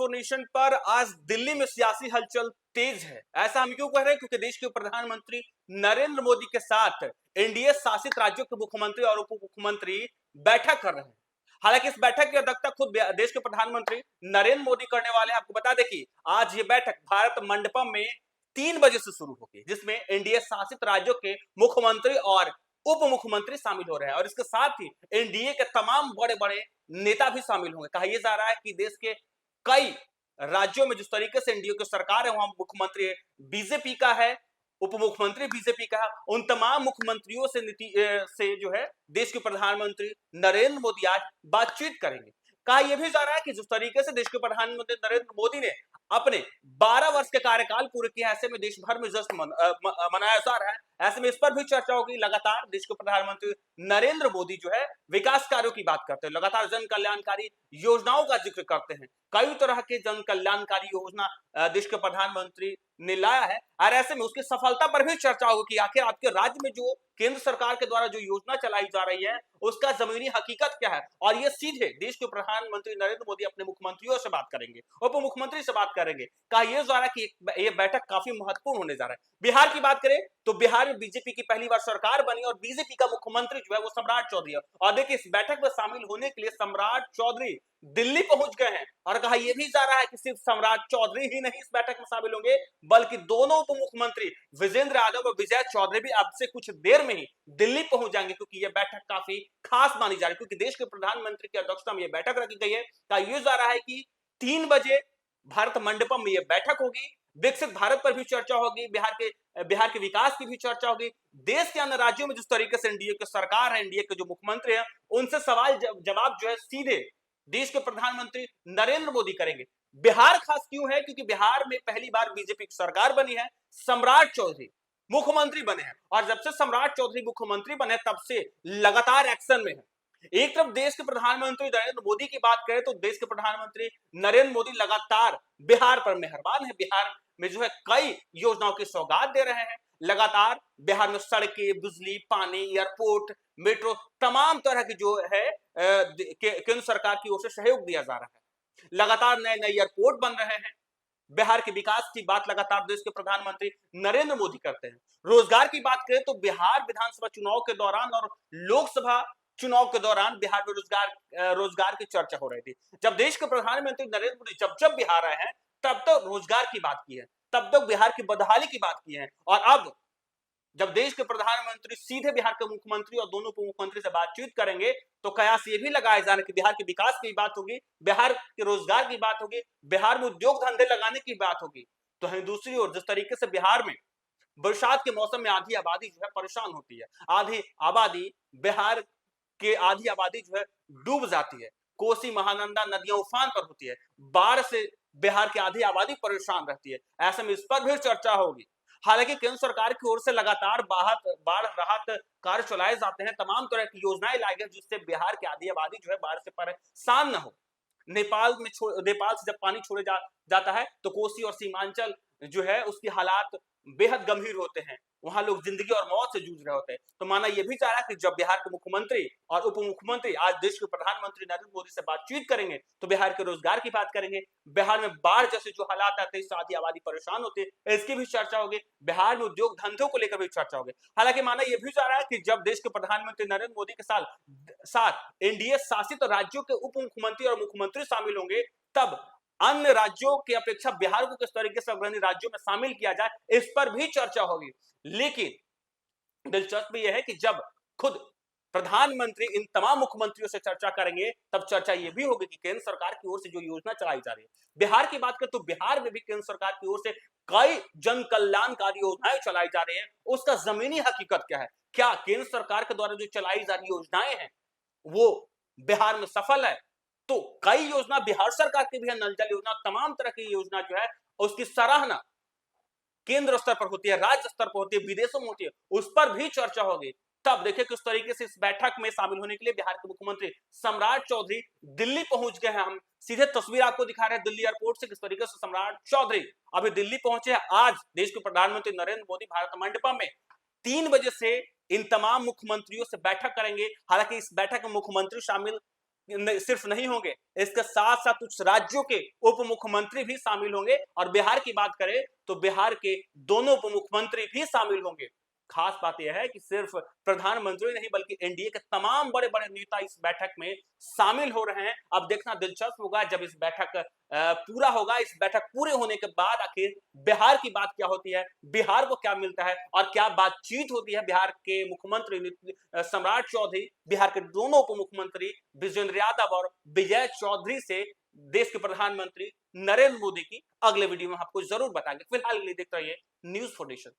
Transformation पर आज दिल्ली में सियासी हलचल तेज है। ऐसा हम क्यों कह रहे हैं? क्योंकि देश के प्रधानमंत्री नरेंद्र मोदी के साथ एनडीए शासित राज्यों के मुख्यमंत्री और उप मुख्यमंत्री बैठक कर रहे हैं। हालांकि इस बैठक की अध्यक्षता खुद देश के प्रधानमंत्री नरेंद्र मोदी करने वाले हैं। आपको बता दें कि आज ये बैठक भारत मंडपम में 3 बजे से शुरू होगी, जिसमें एनडीए शासित राज्यों के मुख्यमंत्री और उप मुख्यमंत्री शामिल हो रहे हैं और इसके साथ ही एनडीए के तमाम बड़े बड़े नेता भी शामिल होंगे। कहा यह जा रहा है कि देश के कई राज्यों में जिस तरीके से एनडीए की सरकार है, वहां मुख्यमंत्री बीजेपी का है, उप मुख्यमंत्री बीजेपी का है। उन तमाम मुख्यमंत्रियों से जो है देश के प्रधानमंत्री नरेंद्र मोदी आज बातचीत करेंगे। कहा यह भी जा रहा है कि जिस तरीके से देश के प्रधानमंत्री नरेंद्र मोदी ने अपने 12 वर्ष के कार्यकाल पूरे किया, ऐसे में देश भर में जश्न मनाया जा रहा है। ऐसे में इस पर भी चर्चा होगी। लगातार देश के प्रधानमंत्री नरेंद्र मोदी जो है विकास कार्यों की बात करते हैं, लगातार जन कल्याणकारी योजनाओं का जिक्र करते हैं। कई तरह के जन कल्याणकारी योजना देश के प्रधानमंत्री ने लाया है और ऐसे में उसकी सफलता पर भी चर्चा होगी कि आखिर आपके राज्य में जो केंद्र सरकार के द्वारा जो योजना चलाई जा रही है उसका जमीनी हकीकत क्या है। और ये सीधे देश के प्रधानमंत्री नरेंद्र मोदी अपने मुख्यमंत्रियों से बात करेंगे, उप मुख्यमंत्री से बात करेंगे। कहा यह जा रहा है कि यह बैठक काफी महत्वपूर्ण होने जा रहा है। बिहार की बात करें तो बिहार में बीजेपी की पहली बार सरकार बनी और बीजेपी का मुख्यमंत्री जो है वो सम्राट चौधरी है। और देखिए इस बैठक में शामिल होने के लिए सम्राट चौधरी दिल्ली पहुंच गए हैं और कहा यह भी जा रहा है कि सिर्फ सम्राट चौधरी ही नहीं इस बैठक में शामिल होंगे, बल्कि दोनों उप मुख्यमंत्री विजेंद्र यादव और विजय चौधरी भी अब से कुछ देर में ही दिल्ली पहुंच जाएंगे, क्योंकि यह बैठक काफी खास मानी जा रही है। क्योंकि देश के प्रधानमंत्री की अध्यक्षता में यह बैठक रखी गई है। कहा यह जा रहा है कि 3 बजे भारत मंडपम में यह बैठक होगी। विकसित भारत पर भी चर्चा होगी, बिहार के विकास की भी चर्चा होगी। देश के अन्य राज्यों में जिस तरीके से एनडीए की सरकार है, एनडीए के जो मुख्यमंत्री हैं, उनसे सवाल जवाब जो है सीधे देश के प्रधानमंत्री नरेंद्र मोदी करेंगे। बिहार खास क्यों है? क्योंकि बिहार में पहली बार बीजेपी की सरकार बनी है, सम्राट चौधरी मुख्यमंत्री बने हैं और जब से सम्राट चौधरी मुख्यमंत्री बने तब से लगातार एक्शन में है। एक तरफ देश के प्रधानमंत्री नरेंद्र मोदी की बात करें तो देश के प्रधानमंत्री नरेंद्र मोदी लगातार बिहार पर मेहरबान है। बिहार में जो है कई योजनाओं की सौगात दे रहे हैं। लगातार बिहार में सड़कें, बिजली, पानी, एयरपोर्ट, मेट्रो, तमाम तरह की जो है केंद्र सरकार की ओर से सहयोग दिया जा रहा है। लगातार नए नए एयरपोर्ट बन रहे हैं। बिहार के विकास की बात लगातार देश के प्रधानमंत्री नरेंद्र मोदी करते हैं। रोजगार की बात करें तो बिहार विधानसभा चुनाव के दौरान और लोकसभा चुनाव के दौरान बिहार में रोजगार की चर्चा हो रही थी। जब देश के प्रधानमंत्री नरेंद्र मोदी जब बिहार आए हैं तब तक रोजगार की बात की है, तब तक बिहार की बदहाली की बात की है। और अब जब देश के प्रधानमंत्री सीधे बिहार के मुख्यमंत्री और दोनों उप मुख्यमंत्री से बातचीत करेंगे तो कयास ये भी लगाया जा रहा है कि बिहार के विकास की बात होगी, बिहार के रोजगार की बात होगी, बिहार में उद्योग धंधे लगाने की बात होगी। तो है दूसरी ओर जिस तरीके से बिहार में बरसात के मौसम में आधी आबादी जो है परेशान होती है, बिहार के आधी आबादी जो है डूब जाती है, कोसी महानंदा नदियां उफान पर होती है, बाढ़ से बिहार की आधी आबादी परेशान रहती है। ऐसे में इस पर भी चर्चा होगी। हालांकि केंद्र सरकार की ओर से लगातार बाढ़ राहत कार्य चलाए जाते हैं, तमाम तरह की योजनाएं लाई गई जिससे बिहार की आधी आबादी जो है बाढ़ से परेशान न हो। नेपाल से जब पानी छोड़े जाता है तो कोसी और सीमांचल जो है उसकी हालात बेहद गंभीर होते हैं, वहां लोग जिंदगी और मौत से जूझ रहे होते हैं। तो माना यह भी चाह रहा है कि जब बिहार के मुख्यमंत्री और उप मुख्यमंत्री आज देश के प्रधानमंत्री नरेंद्र मोदी से बातचीत करेंगे तो बिहार के रोजगार की बात करेंगे, बिहार में बाढ़ जैसे जो हालात आते हैं इससे आधी आबादी परेशान होती है, इसकी भी चर्चा होगी। बिहार में उद्योग धंधों को लेकर भी चर्चा होगी। हालांकि माना यह भी चाह रहा है कि जब देश के प्रधानमंत्री नरेंद्र मोदी के साथ एनडीए शासित राज्यों के उप मुख्यमंत्री और मुख्यमंत्री शामिल होंगे, तब अन्य राज्यों की अपेक्षा बिहार को किस तरीके से अग्रणी राज्यों में शामिल किया जाए इस पर भी चर्चा होगी। लेकिन दिलचस्प यह है कि जब खुद प्रधानमंत्री इन तमाम मुख्यमंत्रियों से चर्चा करेंगे तब चर्चा यह भी होगी कि केंद्र सरकार की ओर से जो योजना चलाई जा रही है, बिहार की बात करें तो बिहार में भी केंद्र सरकार की ओर से कई जन कल्याणकारी योजनाएं चलाई जा रही है, उसका जमीनी हकीकत क्या है? क्या केंद्र सरकार के द्वारा जो चलाई जा रही योजनाएं हैं वो बिहार में सफल है? तो कई योजना बिहार सरकार की भी है, नल जल योजना, तमाम तरह की योजना जो है उसकी सराहना केंद्र स्तर पर होती है, राज्य स्तर पर होती है, विदेशों में होती है, उस पर भी चर्चा होगी। तब देखिए किस तरीके से इस बैठक में शामिल होने के लिए बिहार के मुख्यमंत्री सम्राट चौधरी दिल्ली पहुंच गए हैं। हम सीधे तस्वीर आपको दिखा रहे हैं दिल्ली एयरपोर्ट से, किस तरीके से सम्राट चौधरी अभी दिल्ली पहुंचे हैं। आज देश के प्रधानमंत्री नरेंद्र मोदी भारत मंडपम में 3 बजे से इन तमाम मुख्यमंत्रियों से बैठक करेंगे। हालांकि इस बैठक में मुख्यमंत्री शामिल सिर्फ नहीं होंगे, इसके साथ साथ कुछ राज्यों के उप मुख्यमंत्री भी शामिल होंगे और बिहार की बात करें तो बिहार के दोनों उप मुख्यमंत्री भी शामिल होंगे। खास बात यह है कि सिर्फ प्रधानमंत्री नहीं बल्कि एनडीए के तमाम बड़े बड़े नेता इस बैठक में शामिल हो रहे हैं। अब देखना दिलचस्प होगा जब इस बैठक पूरा होगा। इस बैठक पूरे होने के बाद आखिर बिहार की बात क्या होती है, बिहार को क्या मिलता है और क्या बातचीत होती है बिहार के मुख्यमंत्री सम्राट चौधरी, बिहार के दोनों उप मुख्यमंत्री विजेंद्र यादव और विजय चौधरी से देश के प्रधानमंत्री नरेंद्र मोदी की। अगले वीडियो में आपको जरूर बताएंगे। फिलहाल के लिए देखते रहिए न्यूज़4नेशन।